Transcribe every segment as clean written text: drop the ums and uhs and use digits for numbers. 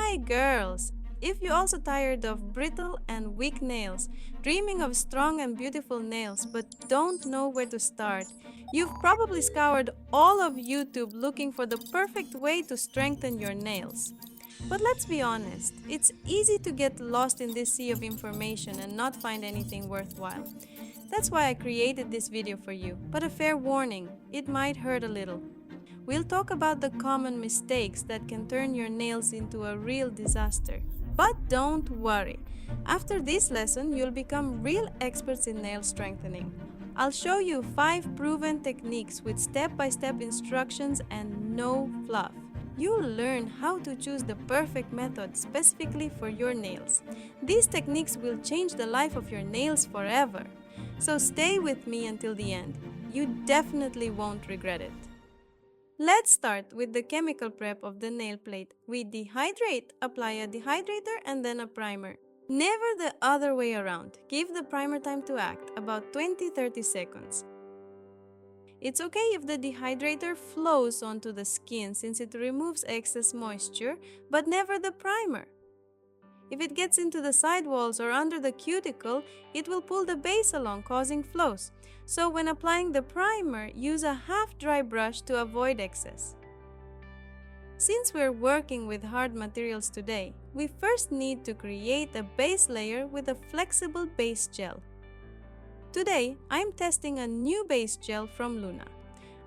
Hi girls! If you're also tired of brittle and weak nails, dreaming of strong and beautiful nails but don't know where to start, you've probably scoured all of YouTube looking for the perfect way to strengthen your nails. But let's be honest, it's easy to get lost in this sea of information and not find anything worthwhile. That's why I created this video for you, but a fair warning, it might hurt a little. We'll talk about the common mistakes that can turn your nails into a real disaster. But don't worry, after this lesson, you'll become real experts in nail strengthening. I'll show you 5 proven techniques with step-by-step instructions and no fluff. You'll learn how to choose the perfect method specifically for your nails. These techniques will change the life of your nails forever. So stay with me until the end. You definitely won't regret it. Let's start with the chemical prep of the nail plate. We dehydrate, apply a dehydrator and then a primer. Never the other way around. Give the primer time to act, about 20-30 seconds. It's okay if the dehydrator flows onto the skin since it removes excess moisture, but never the primer. If it gets into the sidewalls or under the cuticle, it will pull the base along, causing flows. So when applying the primer, use a half-dry brush to avoid excess. Since we're working with hard materials today, we first need to create a base layer with a flexible base gel. Today, I'm testing a new base gel from Luna.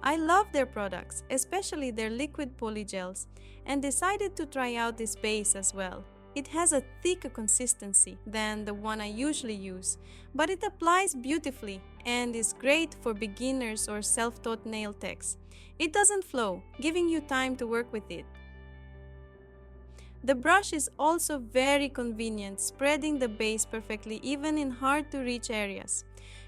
I love their products, especially their liquid polygels, and decided to try out this base as well. It has a thicker consistency than the one I usually use, but it applies beautifully and is great for beginners or self-taught nail techs. It doesn't flow, giving you time to work with it. The brush is also very convenient, spreading the base perfectly even in hard-to-reach areas.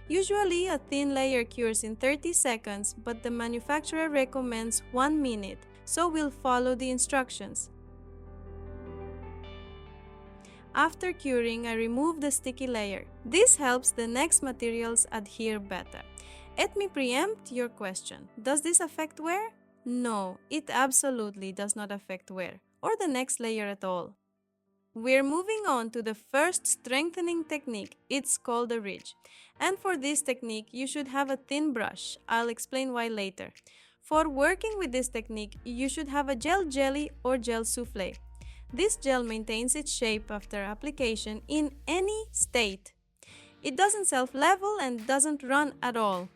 Usually, a thin layer cures in 30 seconds, but the manufacturer recommends 1 minute, so we'll follow the instructions. After curing, I remove the sticky layer. This helps the next materials adhere better. Let me preempt your question. Does this affect wear? No, it absolutely does not affect wear, or the next layer at all. We're moving on to the first strengthening technique. It's called a ridge. And for this technique, you should have a thin brush. I'll explain why later. For working with this technique, you should have a gel jelly or gel souffle. This gel maintains its shape after application in any state. It doesn't self-level and doesn't run at all.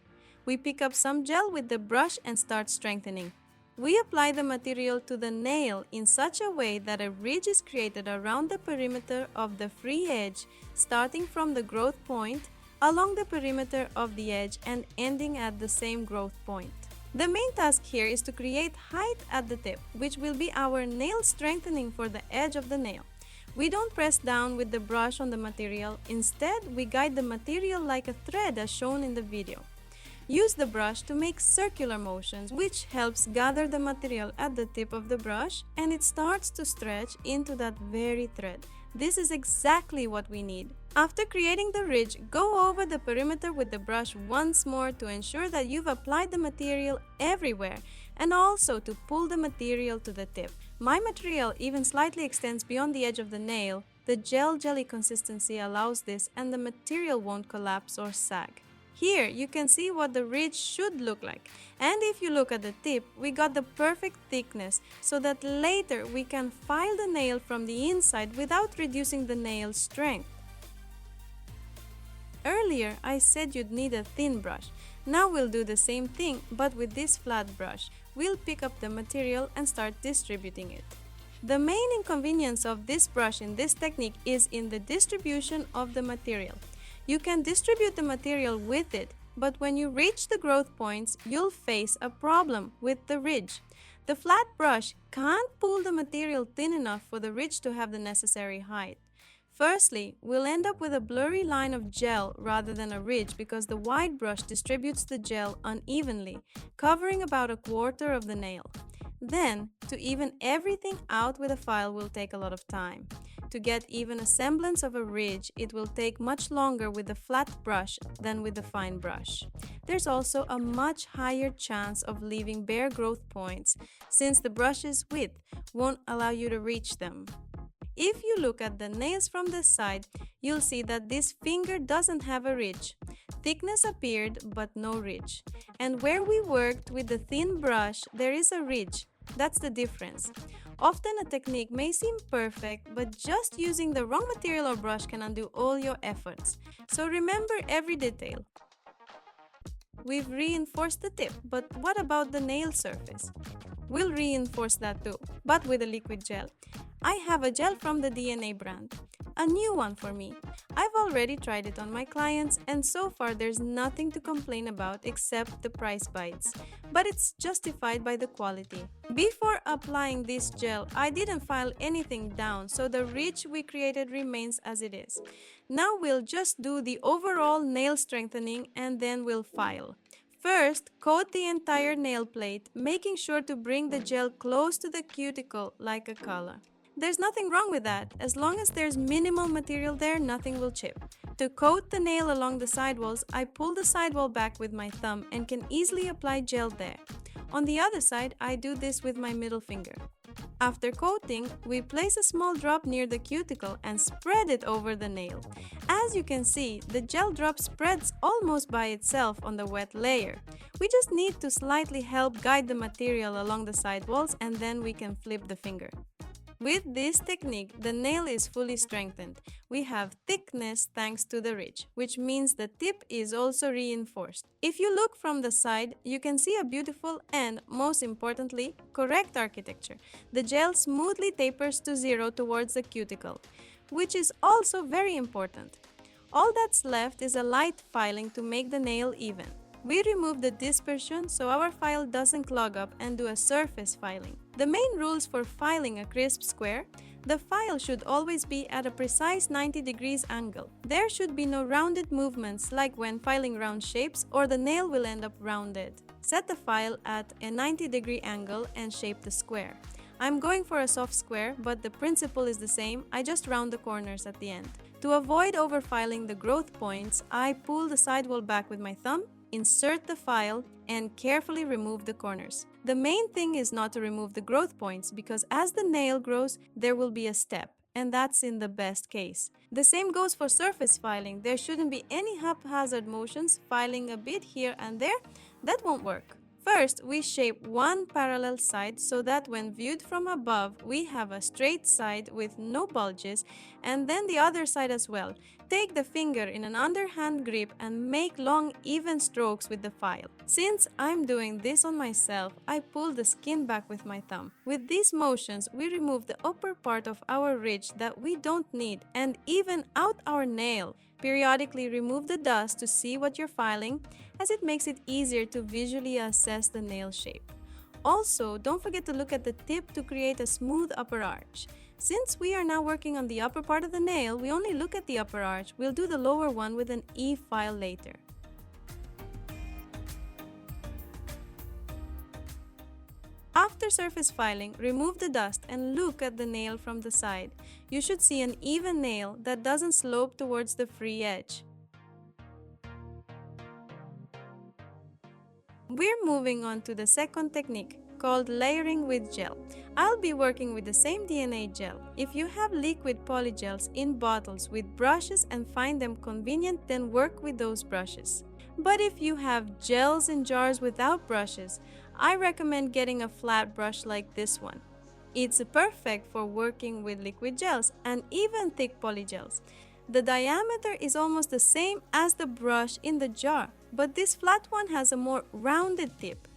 We pick up some gel with the brush and start strengthening. We apply the material to the nail in such a way that a ridge is created around the perimeter of the free edge, starting from the growth point, along the perimeter of the edge and ending at the same growth point. The main task here is to create height at the tip, which will be our nail strengthening for the edge of the nail. We don't press down with the brush on the material. Instead, we guide the material like a thread as shown in the video. Use the brush to make circular motions, which helps gather the material at the tip of the brush, and it starts to stretch into that very thread. This is exactly what we need. After creating the ridge, go over the perimeter with the brush once more to ensure that you've applied the material everywhere, and also to pull the material to the tip. My material even slightly extends beyond the edge of the nail. The gel jelly consistency allows this, and the material won't collapse or sag. Here, you can see what the ridge should look like. And if you look at the tip, we got the perfect thickness so that later we can file the nail from the inside without reducing the nail's strength. Earlier, I said you'd need a thin brush. Now we'll do the same thing, but with this flat brush. We'll pick up the material and start distributing it. The main inconvenience of this brush in this technique is in the distribution of the material. You can distribute the material with it, but when you reach the growth points, you'll face a problem with the ridge. The flat brush can't pull the material thin enough for the ridge to have the necessary height. Firstly, we'll end up with a blurry line of gel rather than a ridge because the wide brush distributes the gel unevenly, covering about a quarter of the nail. Then, to even everything out with a file will take a lot of time. To get even a semblance of a ridge, it will take much longer with the flat brush than with the fine brush. There's also a much higher chance of leaving bare growth points since the brush's width won't allow you to reach them. If you look at the nails from the side, you'll see that this finger doesn't have a ridge. Thickness appeared, but no ridge. And where we worked with the thin brush, there is a ridge. That's the difference. Often a technique may seem perfect, but just using the wrong material or brush can undo all your efforts. So remember every detail. We've reinforced the tip, but what about the nail surface? We'll reinforce that too, but with a liquid gel. I have a gel from the DNA brand, a new one for me. I've already tried it on my clients, and so far there's nothing to complain about except the price bites, but it's justified by the quality. Before applying this gel, I didn't file anything down, so the ridge we created remains as it is. Now we'll just do the overall nail strengthening and then we'll file. First, coat the entire nail plate, making sure to bring the gel close to the cuticle like a collar. There's nothing wrong with that. As long as there's minimal material there, nothing will chip. To coat the nail along the sidewalls, I pull the sidewall back with my thumb and can easily apply gel there. On the other side, I do this with my middle finger. After coating, we place a small drop near the cuticle and spread it over the nail. As you can see, the gel drop spreads almost by itself on the wet layer. We just need to slightly help guide the material along the sidewalls and then we can flip the finger. With this technique, the nail is fully strengthened. We have thickness thanks to the ridge, which means the tip is also reinforced. If you look from the side, you can see a beautiful and, most importantly, correct architecture. The gel smoothly tapers to zero towards the cuticle, which is also very important. All that's left is a light filing to make the nail even. We remove the dispersion so our file doesn't clog up and do a surface filing. The main rules for filing a crisp square: the file should always be at a precise 90 degrees angle. There should be no rounded movements like when filing round shapes or the nail will end up rounded. Set the file at a 90-degree angle and shape the square. I'm going for a soft square, but the principle is the same. I just round the corners at the end. To avoid overfiling the growth points, I pull the sidewall back with my thumb, insert the file, and carefully remove the corners. The main thing is not to remove the growth points because as the nail grows, there will be a step, and that's in the best case. The same goes for surface filing. There shouldn't be any haphazard motions, filing a bit here and there. That won't work. First, we shape one parallel side so that when viewed from above, we have a straight side with no bulges, and then the other side as well. Take the finger in an underhand grip and make long, even strokes with the file. Since I'm doing this on myself, I pull the skin back with my thumb. With these motions, we remove the upper part of our ridge that we don't need and even out our nail. Periodically remove the dust to see what you're filing, as it makes it easier to visually assess the nail shape. Also, don't forget to look at the tip to create a smooth upper arch. Since we are now working on the upper part of the nail, we only look at the upper arch. We'll do the lower one with an E-file later. After surface filing, remove the dust and look at the nail from the side. You should see an even nail that doesn't slope towards the free edge. We're moving on to the second technique, called layering with gel. I'll be working with the same DNA gel. If you have liquid polygels in bottles with brushes and find them convenient, then work with those brushes. But if you have gels in jars without brushes, I recommend getting a flat brush like this one. It's perfect for working with liquid gels and even thick polygels. The diameter is almost the same as the brush in the jar, but this flat one has a more rounded tip.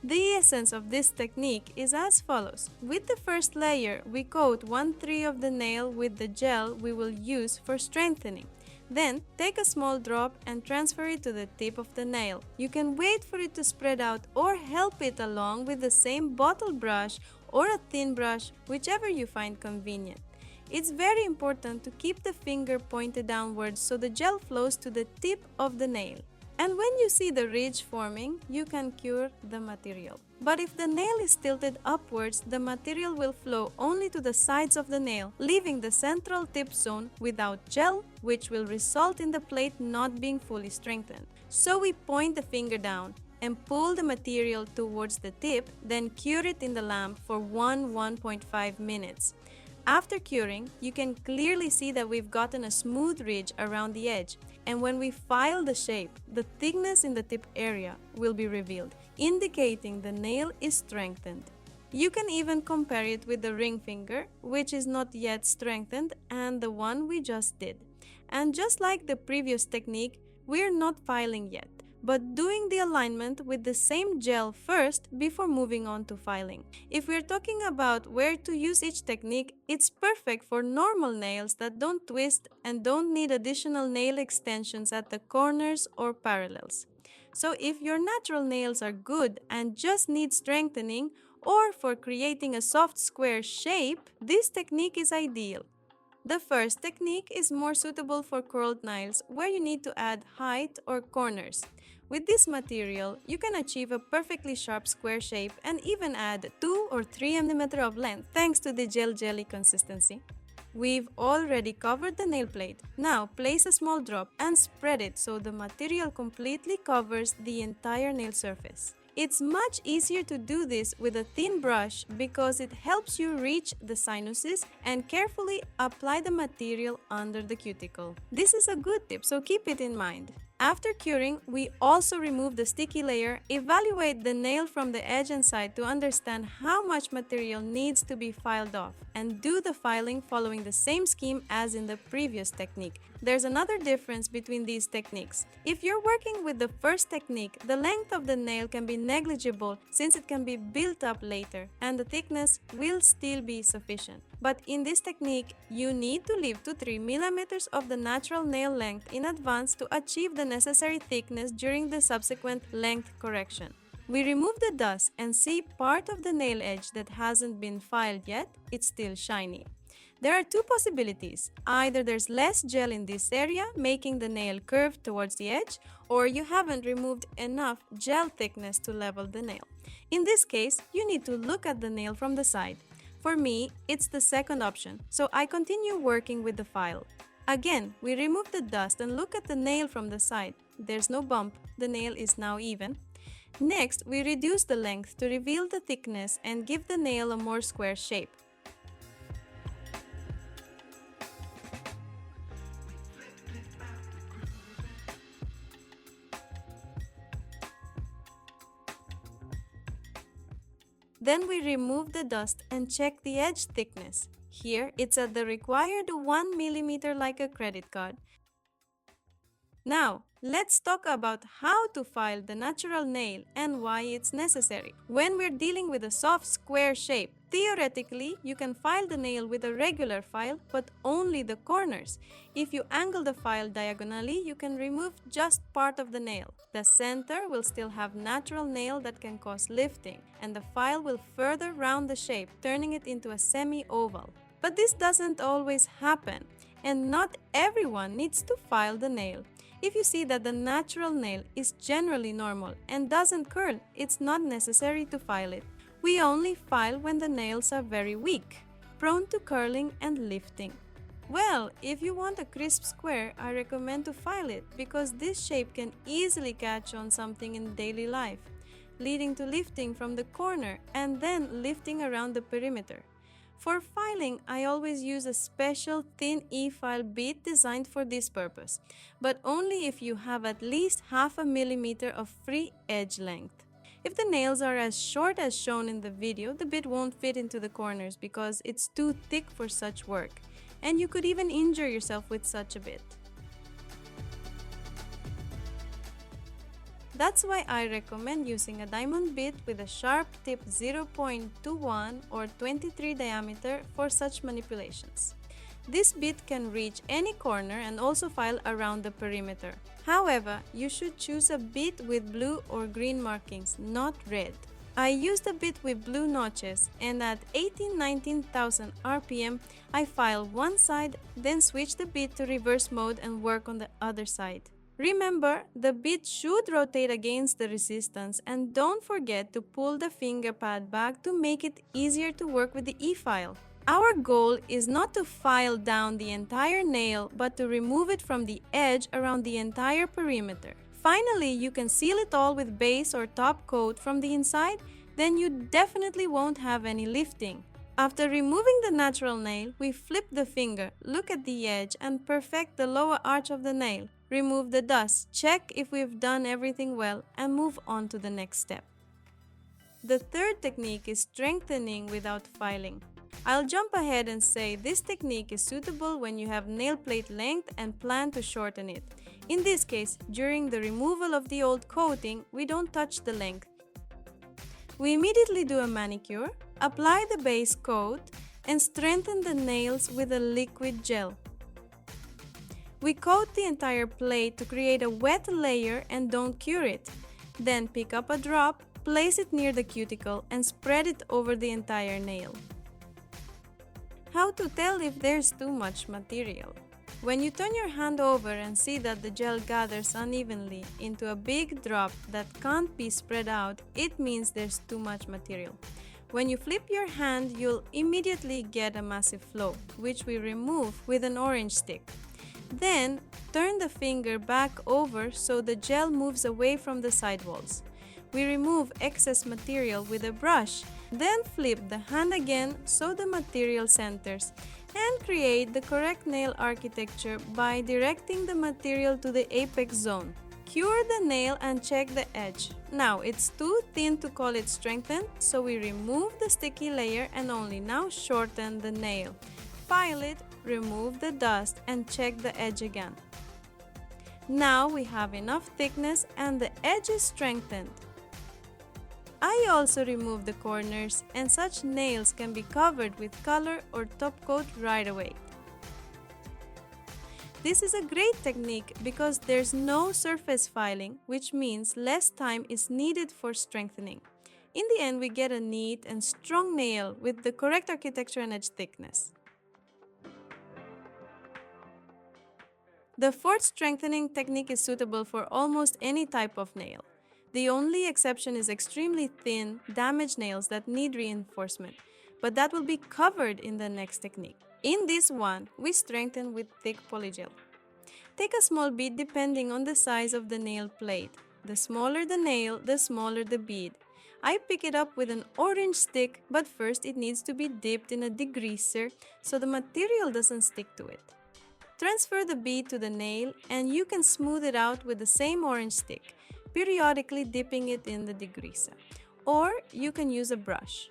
The essence of this technique is as follows. With the first layer, we coat 1/3 of the nail with the gel we will use for strengthening. Then, take a small drop and transfer it to the tip of the nail. You can wait for it to spread out or help it along with the same bottle brush or a thin brush, whichever you find convenient. It's very important to keep the finger pointed downwards so the gel flows to the tip of the nail. And when you see the ridge forming, you can cure the material. But if the nail is tilted upwards, the material will flow only to the sides of the nail, leaving the central tip zone without gel, which will result in the plate not being fully strengthened. So we point the finger down and pull the material towards the tip, then cure it in the lamp for 1.5 minutes. After curing, you can clearly see that we've gotten a smooth ridge around the edge, and when we file the shape, the thickness in the tip area will be revealed, indicating the nail is strengthened. You can even compare it with the ring finger, which is not yet strengthened, and the one we just did. And just like the previous technique, we're not filing yet, but doing the alignment with the same gel first before moving on to filing. If we're talking about where to use each technique, it's perfect for normal nails that don't twist and don't need additional nail extensions at the corners or parallels. So if your natural nails are good and just need strengthening, or for creating a soft square shape, this technique is ideal. The first technique is more suitable for curled nails where you need to add height or corners. With this material, you can achieve a perfectly sharp square shape and even add 2 or 3 mm of length thanks to the gel jelly consistency. We've already covered the nail plate. Now place a small drop and spread it so the material completely covers the entire nail surface. It's much easier to do this with a thin brush because it helps you reach the sinuses and carefully apply the material under the cuticle. This is a good tip, so keep it in mind. After curing, we also remove the sticky layer, evaluate the nail from the edge and side to understand how much material needs to be filed off, and do the filing following the same scheme as in the previous technique. There's another difference between these techniques. If you're working with the first technique, the length of the nail can be negligible since it can be built up later, and the thickness will still be sufficient. But in this technique, you need to leave 2 to 3 mm of the natural nail length in advance to achieve the necessary thickness during the subsequent length correction. We remove the dust and see part of the nail edge that hasn't been filed yet, it's still shiny. There are two possibilities. Either there's less gel in this area, making the nail curved towards the edge, or you haven't removed enough gel thickness to level the nail. In this case, you need to look at the nail from the side. For me, it's the second option, so I continue working with the file. Again, we remove the dust and look at the nail from the side. There's no bump, the nail is now even. Next, we reduce the length to reveal the thickness and give the nail a more square shape. Then we remove the dust and check the edge thickness. Here, it's at the required 1 mm like a credit card. Now, let's talk about how to file the natural nail and why it's necessary. When we're dealing with a soft square shape, theoretically, you can file the nail with a regular file, but only the corners. If you angle the file diagonally, you can remove just part of the nail. The center will still have natural nail that can cause lifting, and the file will further round the shape, turning it into a semi-oval. But this doesn't always happen, and not everyone needs to file the nail. If you see that the natural nail is generally normal and doesn't curl, it's not necessary to file it. We only file when the nails are very weak, prone to curling and lifting. Well, if you want a crisp square, I recommend to file it because this shape can easily catch on something in daily life, leading to lifting from the corner and then lifting around the perimeter. For filing, I always use a special thin E-file bit designed for this purpose, but only if you have at least 0.5 mm of free edge length. If the nails are as short as shown in the video, the bit won't fit into the corners because it's too thick for such work, and you could even injure yourself with such a bit. That's why I recommend using a diamond bit with a sharp tip 0.21 or 23 diameter for such manipulations. This bit can reach any corner and also file around the perimeter. However, you should choose a bit with blue or green markings, not red. I used a bit with blue notches, and at 18,000–19,000 RPM, I file one side, then switch the bit to reverse mode and work on the other side. Remember, the bit should rotate against the resistance, and don't forget to pull the finger pad back to make it easier to work with the E-file. Our goal is not to file down the entire nail, but to remove it from the edge around the entire perimeter. Finally, you can seal it all with base or top coat from the inside, then you definitely won't have any lifting. After removing the natural nail, we flip the finger, look at the edge, and perfect the lower arch of the nail. Remove the dust, check if we've done everything well, and move on to the next step. The third technique is strengthening without filing. I'll jump ahead and say this technique is suitable when you have nail plate length and plan to shorten it. In this case, during the removal of the old coating, we don't touch the length. We immediately do a manicure, apply the base coat, and strengthen the nails with a liquid gel. We coat the entire plate to create a wet layer and don't cure it. Then pick up a drop, place it near the cuticle, and spread it over the entire nail. How to tell if there's too much material? When you turn your hand over and see that the gel gathers unevenly into a big drop that can't be spread out, it means there's too much material. When you flip your hand, you'll immediately get a massive flow, which we remove with an orange stick. Then, turn the finger back over so the gel moves away from the sidewalls. We remove excess material with a brush, then flip the hand again so the material centers, and create the correct nail architecture by directing the material to the apex zone. Cure the nail and check the edge. Now it's too thin to call it strengthened, so we remove the sticky layer and only now shorten the nail. File it, remove the dust, and check the edge again. Now we have enough thickness and the edge is strengthened. I also remove the corners, and such nails can be covered with color or top coat right away. This is a great technique because there's no surface filing, which means less time is needed for strengthening. In the end, we get a neat and strong nail with the correct architecture and edge thickness. The fourth strengthening technique is suitable for almost any type of nail. The only exception is extremely thin, damaged nails that need reinforcement, but that will be covered in the next technique. In this one, we strengthen with thick polygel. Take a small bead depending on the size of the nail plate. The smaller the nail, the smaller the bead. I pick it up with an orange stick, but first it needs to be dipped in a degreaser so the material doesn't stick to it. Transfer the bead to the nail and you can smooth it out with the same orange stick, periodically dipping it in the degreaser. Or you can use a brush.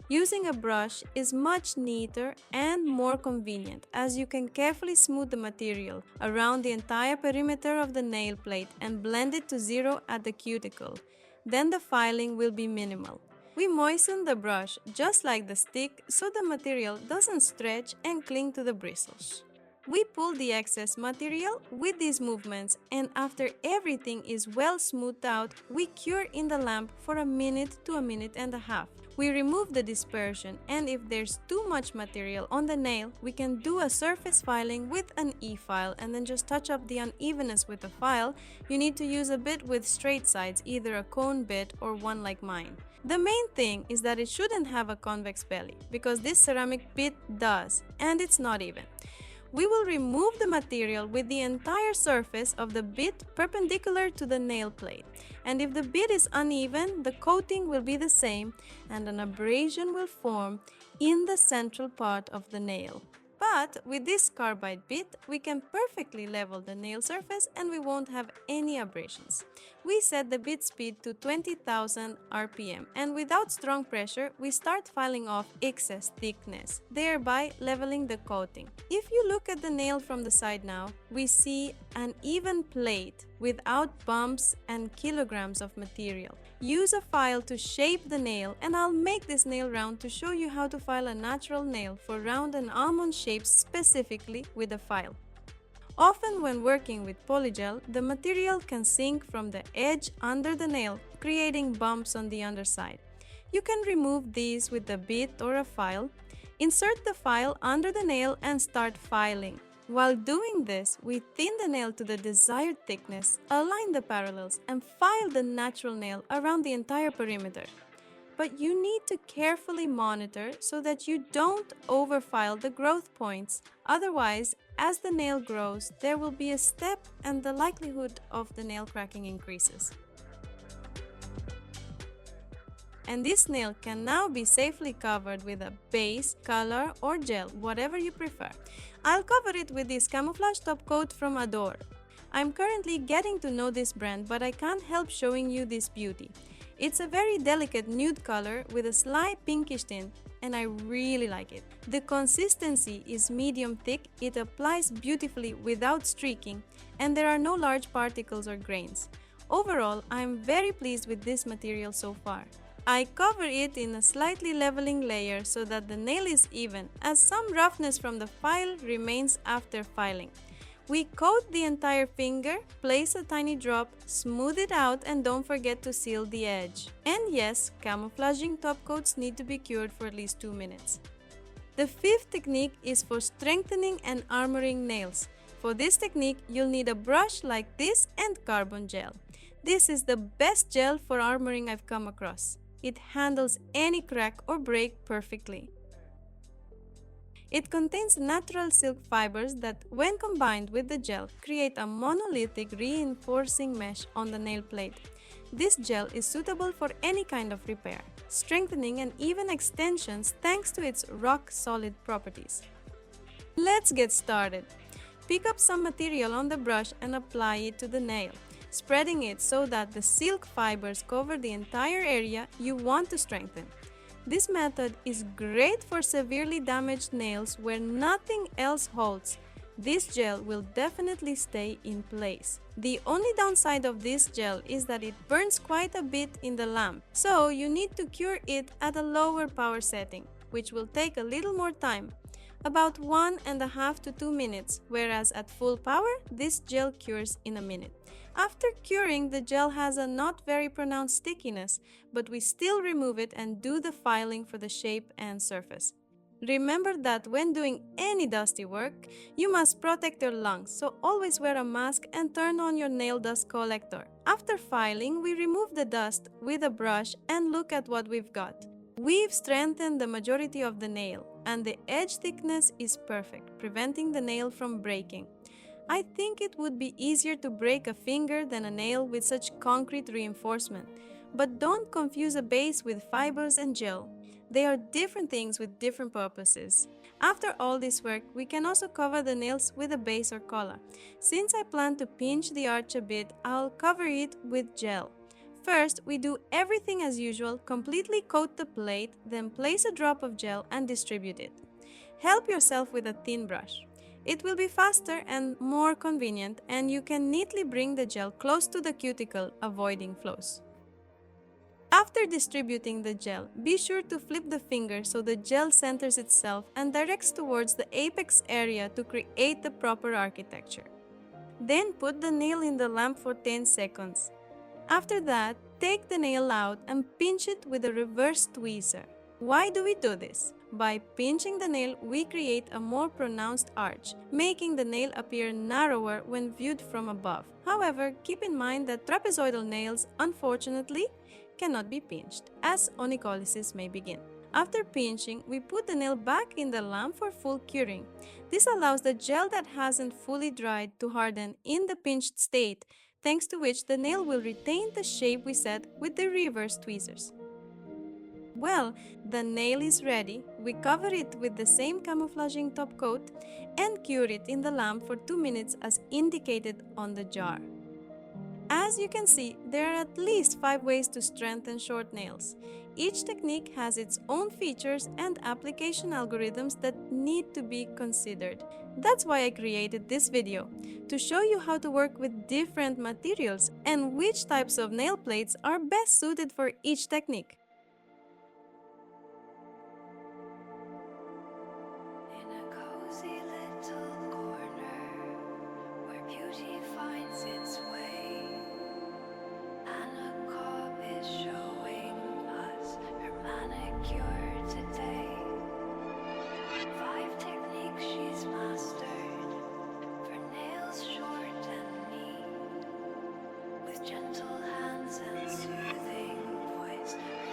Using a brush is much neater and more convenient as you can carefully smooth the material around the entire perimeter of the nail plate and blend it to zero at the cuticle. Then the filing will be minimal. We moisten the brush just like the stick so the material doesn't stretch and cling to the bristles. We pull the excess material with these movements, and after everything is well smoothed out, we cure in the lamp for a minute to a minute and a half. We remove the dispersion, and if there's too much material on the nail, we can do a surface filing with an E-file and then just touch up the unevenness with a file. You need to use a bit with straight sides, either a cone bit or one like mine. The main thing is that it shouldn't have a convex belly, because this ceramic bit does, and it's not even. We will remove the material with the entire surface of the bit perpendicular to the nail plate. And if the bit is uneven, the coating will be the same and an abrasion will form in the central part of the nail. But with this carbide bit, we can perfectly level the nail surface and we won't have any abrasions. We set the bit speed to 20,000 RPM and without strong pressure, we start filing off excess thickness, thereby leveling the coating. If you look at the nail from the side now, we see an even plate without bumps and kilograms of material. Use a file to shape the nail, and I'll make this nail round to show you how to file a natural nail for round and almond shapes specifically with a file. Often when working with polygel, the material can sink from the edge under the nail, creating bumps on the underside. You can remove these with a bit or a file. Insert the file under the nail and start filing. While doing this, we thin the nail to the desired thickness, align the parallels, and file the natural nail around the entire perimeter. But you need to carefully monitor so that you don't overfile the growth points. Otherwise, as the nail grows, there will be a step and the likelihood of the nail cracking increases. and this nail can now be safely covered with a base, color, or gel, whatever you prefer. I'll cover it with this camouflage top coat from Adore. I'm currently getting to know this brand, but I can't help showing you this beauty. It's a very delicate nude color with a slight pinkish tint, and I really like it. The consistency is medium thick, it applies beautifully without streaking, and there are no large particles or grains. Overall, I'm very pleased with this material so far. I cover it in a slightly leveling layer so that the nail is even, as some roughness from the file remains after filing. We coat the entire finger, place a tiny drop, smooth it out, and don't forget to seal the edge. And yes, camouflaging top coats need to be cured for at least 2 minutes. The fifth technique is for strengthening and armoring nails. For this technique, you'll need a brush like this and carbon gel. This is the best gel for armoring I've come across. It handles any crack or break perfectly. It contains natural silk fibers that, when combined with the gel, create a monolithic reinforcing mesh on the nail plate. This gel is suitable for any kind of repair, strengthening and even extensions thanks to its rock-solid properties. Let's get started. Pick up some material on the brush and apply it to the nail, spreading it so that the silk fibers cover the entire area you want to strengthen. This method is great for severely damaged nails where nothing else holds. This gel will definitely stay in place. The only downside of this gel is that it burns quite a bit in the lamp, so you need to cure it at a lower power setting, which will take a little more time, about 1.5 to 2 minutes, whereas at full power, this gel cures in a minute. After curing, the gel has a not very pronounced stickiness, but we still remove it and do the filing for the shape and surface. Remember that when doing any dusty work, you must protect your lungs, so always wear a mask and turn on your nail dust collector. After filing, we remove the dust with a brush and look at what we've got. We've strengthened the majority of the nail, and the edge thickness is perfect, preventing the nail from breaking. I think it would be easier to break a finger than a nail with such concrete reinforcement. But don't confuse a base with fibers and gel. They are different things with different purposes. After all this work, we can also cover the nails with a base or collar. Since I plan to pinch the arch a bit, I'll cover it with gel. First, we do everything as usual, completely coat the plate, then place a drop of gel and distribute it. Help yourself with a thin brush. It will be faster and more convenient, and you can neatly bring the gel close to the cuticle, avoiding flows. After distributing the gel, be sure to flip the finger so the gel centers itself and directs towards the apex area to create the proper architecture. Then put the nail in the lamp for 10 seconds. After that, take the nail out and pinch it with a reverse tweezer. Why do we do this? By pinching the nail, we create a more pronounced arch, making the nail appear narrower when viewed from above. However, keep in mind that trapezoidal nails, unfortunately, cannot be pinched, as onycholysis may begin. After pinching, we put the nail back in the lamp for full curing. This allows the gel that hasn't fully dried to harden in the pinched state, thanks to which the nail will retain the shape we set with the reverse tweezers. Well, the nail is ready. We cover it with the same camouflaging top coat and cure it in the lamp for 2 minutes as indicated on the jar. As you can see, there are at least 5 ways to strengthen short nails. Each technique has its own features and application algorithms that need to be considered. That's why I created this video, to show you how to work with different materials and which types of nail plates are best suited for each technique. In a cozy little corner where beauty finds its way, Anna Cobb is showing us her manicure today. 5 techniques she's mastered for nails short and neat, with gentle hands and soothing voice. Her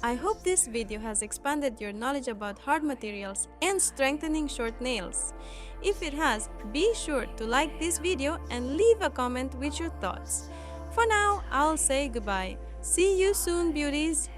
I hope this video has expanded your knowledge about hard materials and strengthening short nails. If it has, be sure to like this video and leave a comment with your thoughts. For now, I'll say goodbye. See you soon, beauties!